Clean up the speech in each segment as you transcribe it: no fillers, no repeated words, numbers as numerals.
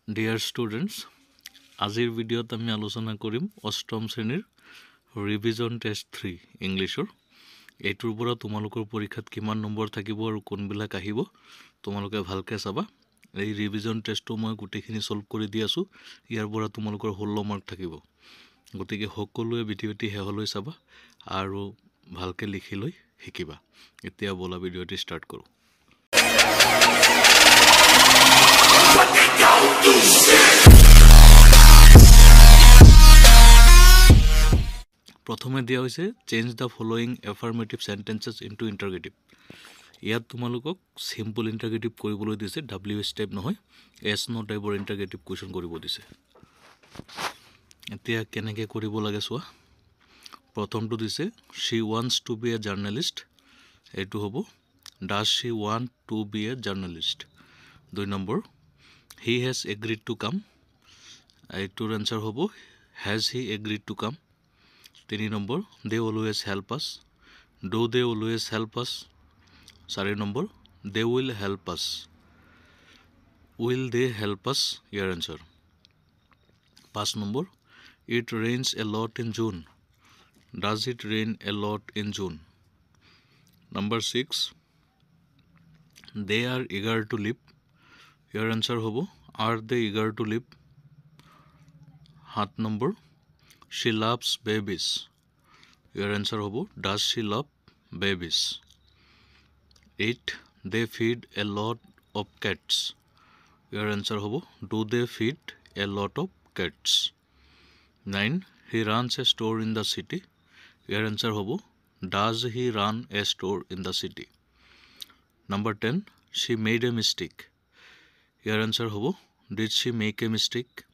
Dear students, আজিৰ ভিডিঅ'ত আমি আলোচনা কৰিম অষ্টম শ্ৰেণীৰ ৰিভিজন টেষ্ট 3 ইংলিছৰ এইটোৰ পৰা তোমালোকৰ পৰীক্ষাত কিমান নম্বৰ থাকিব আৰু কোনবিলাক আহিব তোমালোকে ভালকৈ চাবা এই ৰিভিজন টেষ্টটো মই গোটেইখিনি সলভ কৰি দি আছো ইয়াৰ পৰা তোমালোকৰ 16 মাৰ্ক থাকিব গতিকে সকলোৱে ভিডিঅ'টি হেহলৈ চাবা আৰু ভালকৈ লিখি লৈ শিকিবা এতিয়া বলা ভিডিঅ'টি ষ্টাৰ্ট কৰো প্ৰথমে দিয়া হৈছে change the following affirmative sentences into interrogative ইয়াত তোমালোকক সিম্পল ইন্টাৰগেটিভ কৰিবলৈ দিছে ডব্লিউএছ টাইপ নহয় এছ নো টাইপৰ ইন্টাৰগেটিভ কোৱেশ্চন কৰিব দিছে এতিয়া কেনেকৈ কৰিব লাগে চোৱা প্ৰথমটো দিছে she wants to be a journalist এইটো হ'ব does she want to be a journalist দুই number he has agreed to come এইটোৰ আনসাৰ হ'ব has he agreed to come 3 number they always help us do they always help us 4 number they will help us will they help us your answer 5 number it rains a lot in June does it rain a lot in June number 6 they are eager to live your answer hobo are they eager to live 7 number she loves babies your answer hobo does she love babies 8 they feed a lot of cats your answer hobo do they feed a lot of cats 9 he runs a store in the city your answer hobo does he run a store in the city number 10 she made a mistake your answer hobo did she make a mistake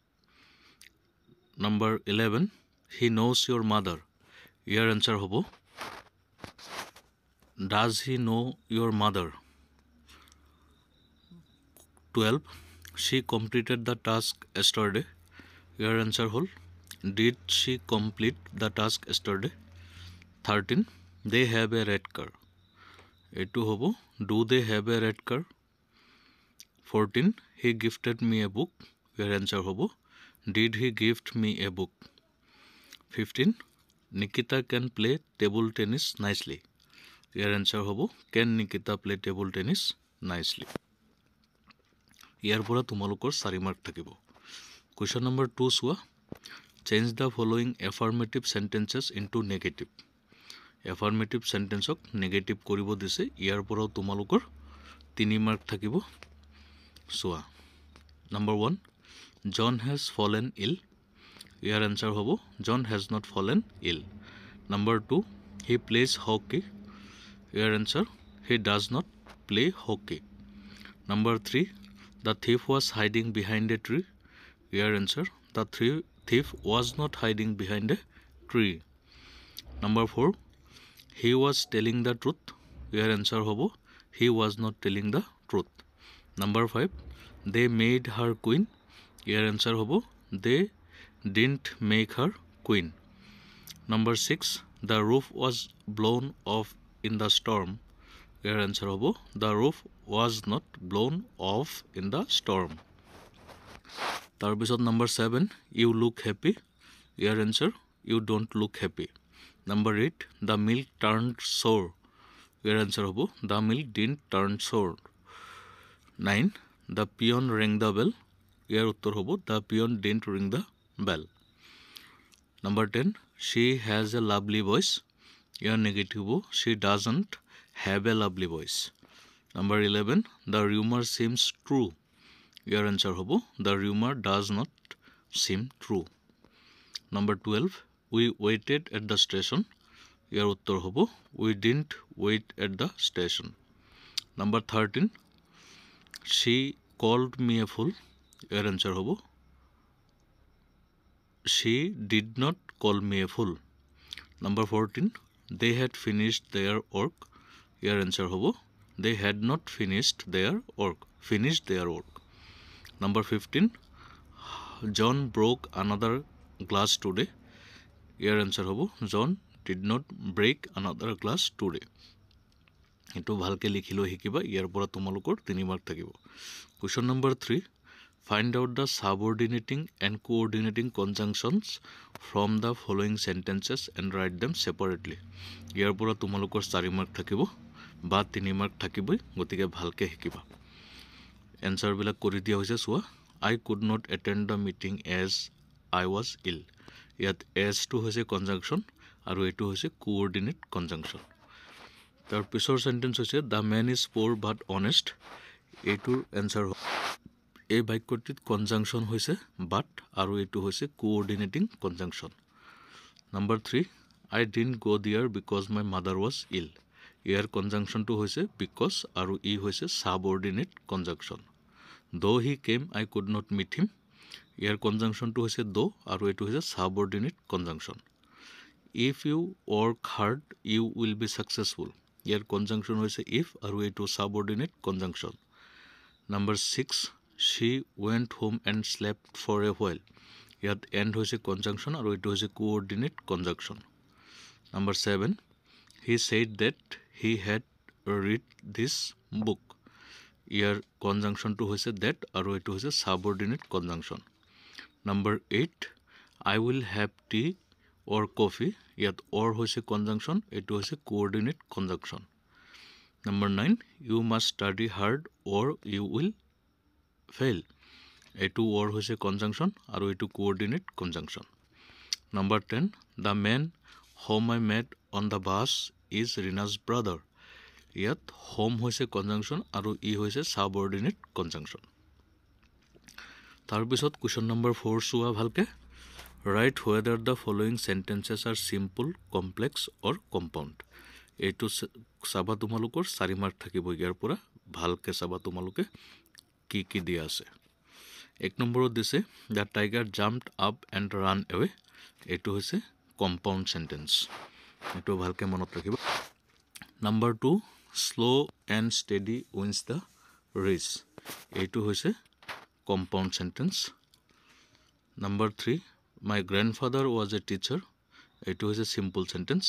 number 11 he knows your mother your answer hobo does he know your mother 12 she completed the task yesterday your answer hol did she complete the task yesterday 13 they have a red car etu hobo do they have a red car 14 he gifted me a book your answer hobo did he gift me a book 15 Nikita can play table tennis nicely your answer hobo can Nikita play table tennis nicely ইয়াৰ পৰা তোমালোকৰ 4 mark থাকিব question number 2 সোৱা change the following affirmative sentences into negative affirmative সেন্টেন্সক negative কৰিব দিছে ইয়াৰ পৰা তোমালোকৰ 3 মাৰ্ক থাকিব সোৱা number 1 John has fallen ill your answer hobo John has not fallen ill number 2 he plays hockey your answer he does not play hockey number 3 the thief was hiding behind a tree your answer the thief was not hiding behind a tree number 4 he was telling the truth your answer hobo he was not telling the truth number 5 they made her queen your answer hobo they didn't make her queen number 6 the roof was blown off in the storm your answer hobo the roof was not blown off in the storm tar bisot number 7 you look happy your answer you don't look happy number 8 the milk turned sour your answer hobo the milk didn't turn sour 9 the peon rang the bell your uttor hobo the peon didn't ring the bell number 10 she has a lovely voice your negative hobo she doesn't have a lovely voice number 11 the rumor seems true your answer hobo the rumor does not seem true number 12 we waited at the station your uttor hobo we didn't wait at the station number 13 she called me a fool your answer hobo she did not call me a fool number 14 they had finished their work your answer hobo they had not finished their work number 15 John broke another glass today your answer hobo John did not break another glass today etu bhalke likhilo hikiba ইয়াৰ পৰা তোমালোকৰ 3 mark থাকিব question number 3 Find out the subordinating and coordinating conjunctions from the following sentences and write them separately. ইয়াৰ পৰা তোমালোকৰ 4 mark থাকিব বা 3 mark থাকিবই, গতিকে ভালকে শিকিবা। এনসাৰ বিলাক কৰি দিয়া হৈছে চোৱা। I could not attend the meeting as I was ill. ইয়াত as to হৈছে conjunction আৰু এটো হৈছে coordinate conjunction। তাৰ পিছৰ সেন্টেন্স হৈছে the man is poor but honest। এটোৰ এনসাৰ এই বাক্যটিত conjunction হৈছে but আৰু এটো হৈছে coordinating conjunction। Number 3, I didn't go there because my mother was ill। Year conjunction to হৈছে because আৰু ই হৈছে subordinate conjunction। Though he came, I could not meet him। Year conjunction to হৈছে though আৰু এটো হৈছে subordinate conjunction। If you work hard, you will be successful। Year conjunction হৈছে if আৰু এটো subordinate conjunction। Number 6, she went home and slept for a while। ইয়াত end হৈছে conjunction আৰু এটো হৈছে coordinate conjunction। Number 7, he said that he had read this book। Year conjunction to হৈছে that আৰু এটো হৈছে subordinate conjunction। Number 8, I will have tea or coffee। ইয়াত or হৈছে conjunction, এটো হৈছে coordinate conjunction। Number 9, you must study hard or you will fail। এটো or হৈছে conjunction আৰু এটো coordinate conjunction। Number 10, the man whom I met on the bus is Rina's brother। ইয়াত whom হৈছে conjunction আৰু ই হৈছে subordinate conjunction। তাৰ পিছত question number 4 চোৱা ভালকে। Write whether the following sentences are simple, complex or compound। এটো চাবা তোমালোকৰ 4 মাৰ্ক থাকিব ইয়াৰ পৰা, ভালকে চাবা তোমালোকে কি দিয়া আছে। 1 নম্বৰত দিছে the tiger jumped up and ran away। এটো হৈছে compound sentence, এটো ভালকে মনত ৰাখিবা। Number 2, slow and steady wins the race। এটো হৈছে compound sentence। Number 3, my grandfather was a teacher। এটো হৈছে simple sentence।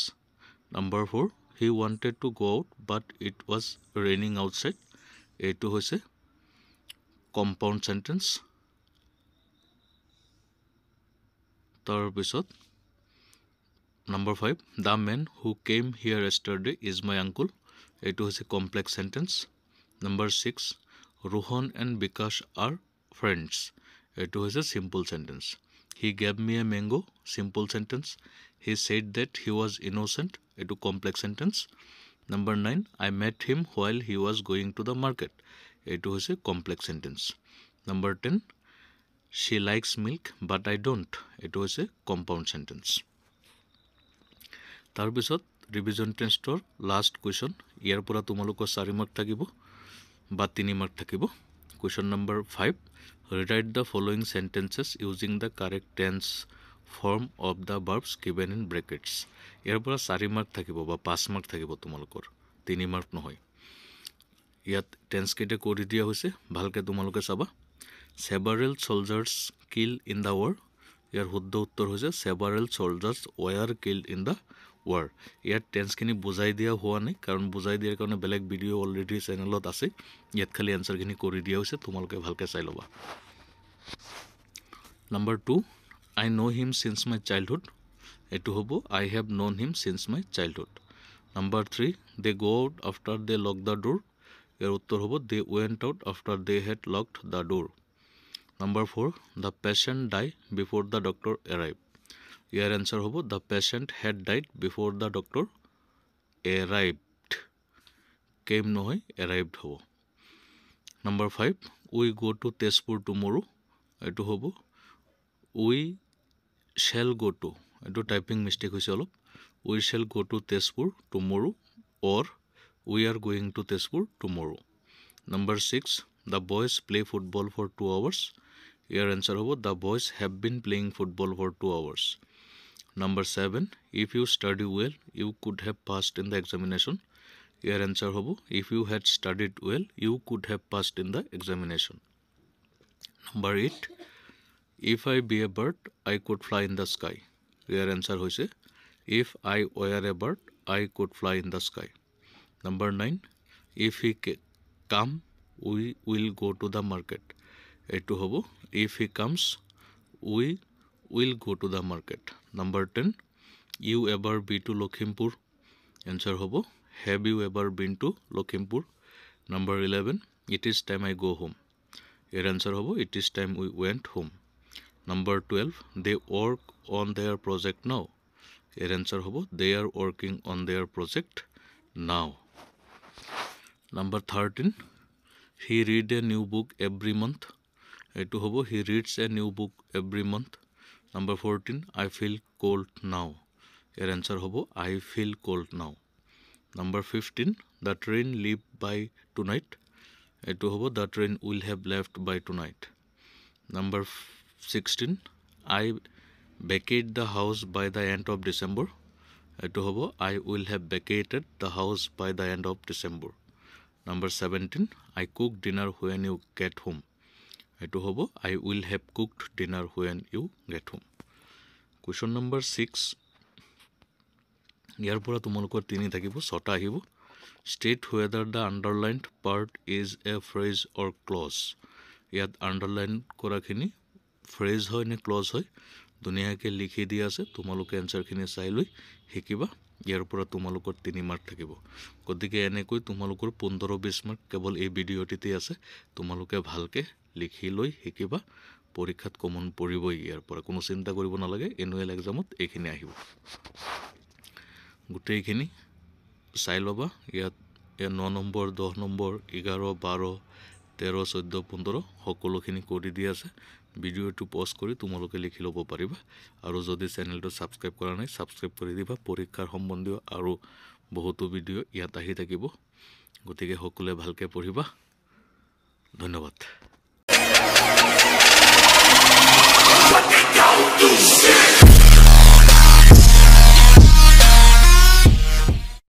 Number 4, he wanted to go out but it was raining outside। এটো হৈছে compound sentence। তাৰ পিছত Number 5, the man who came here yesterday is my uncle। এটো হৈছে complex sentence। Number 6, Rohan and Bikash are friends। এটো হৈছে simple sentence। He gave me a mango, simple sentence। He said that he was innocent। এটো complex sentence। Number 9, I met him while he was going to the market। এটো হৈছে complex sentence। Number 10, she likes milk but I don't। এটো হৈছে compound sentence। তাৰ পিছত revision টেষ্টৰ last question. ইয়াৰ পৰা তোমালোকৰ 4 মাৰ্ক থাকিব বা 3 মাৰ্ক থাকিব। Question number 5, rewrite the following sentences using the correct tense form of the verbs given in brackets. ইয়াৰ পৰা 4 মাৰ্ক থাকিব বা 5 মাৰ্ক থাকিব তোমালোকৰ, 3 মাৰ্ক নহয়। ইয়াত টেন্স কেইটা কৰি দিয়া হৈছে, ভালকে তোমালোকে চাবা। সেভাৰেল soldiers killed in the war। ইয়াৰ শুদ্ধ উত্তৰ হৈছে several soldiers were killed in the war। ইয়াত টেন্সখিনি বুজাই দিয়া হোৱা নাই, কাৰণ বুজাই দিয়াৰ কাৰণে বেলেগ ভিডিঅ' অলৰেডি চেনেলত আছে। ইয়াত খালি এনসাৰখিনি কৰি দিয়া হৈছে, তোমালোকে ভালকে চাই ল'বা। Number 2, I know him since my childhood। এটো হ'ব I have known him since my childhood। Number 3, they go out after they lock the door। ইয়াৰ উত্তৰ হ'ব they went out after they had locked the door। Number 4, the patient died before the doctor arrived। Year answer হ'ব the patient had died before the doctor arrived। came নহয় arrived হ'ব। Number 5, we go to Tezpur tomorrow। এটো হ'ব we shall go to। এটো typing mistake হৈছে অলপ। we shall go to Tezpur tomorrow or we are going to Tezpur tomorrow। Number 6, the boys play football for 2 hours। Year answer হ'ব the boys have been playing football for 2 hours। Number 7, if you study well you could have passed in the examination। Year answer হ'ব if you had studied well you could have passed in the examination। Number 8, if I be a bird I could fly in the sky। Year answer হৈছে if I were a bird I could fly in the sky। Number 9, if he come we will go to the market। এইটো হ'ব if he comes we will go to the market. Number 10 you ever be to Lakhimpur? Answer hobo have you ever been to Lakhimpur? Number 11 it is time I go home. Your answer hobo it is time we went home. Number 12 they work on their project now. Your answer hobo they are working on their project now. Number 13 he read a new book every month. Etu hobo he reads a new book every month. Number 14 I feel cold now. Your answer hobo I feel cold now. Number 15 the train leave by tonight. Etu hobo the train will have left by tonight. Number 16 I vacate the house by the end of December. Etu hobo I will have vacated the house by the end of December. Number 17 I cook dinner when you get home. Etu hobo I will have cooked dinner when you get home. Question number 6 ইয়াৰ পৰা তোমালোকৰ তিনি থাকিব ছটা আহিব state whether the underlined part is a phrase or clause. ইয়াত underline কৰাখিনি phrase হয় নে clause হয় দুনিয়াকে লিখি দিয়া আছে তোমালোকে এনসাৰখিনি চাই লৈ শিকিবা ইয়াৰ পৰা তোমালোকৰ 3 মাৰ্ক থাকিব গতিকে এনেকৈ তোমালোকৰ 15-20 মাৰ্ক কেৱল এই ভিডিঅ'টিতে আছে তোমালোকে ভালকে লিখি লৈ শিকিবা পৰীক্ষাত কমন পৰিব ইয়াৰ পৰা কোনো চিন্তা কৰিব নালাগে এনুৱেল এক্সামত এইখিনি আহিব গোটেইখিনি চাই লবা ইয়াত 9 নম্বৰ 10 নম্বৰ 11 12 13 14 15 সকলোখিনি কৰি দি আছে ভিডিঅ'টো পজ কৰি তোমালোকে লিখি ল'ব পাৰিবা আৰু যদি চেনেলটো সাবস্ক্ৰাইব কৰা নাই সাবস্ক্ৰাইব কৰি দিবা পৰীক্ষাৰ সম্বন্ধীয় আৰু বহুতো ভিডিঅ' ইয়াত আহি থাকিব গতিকে সকলোৱে ভালকে পঢ়িবা ধন্যবাদ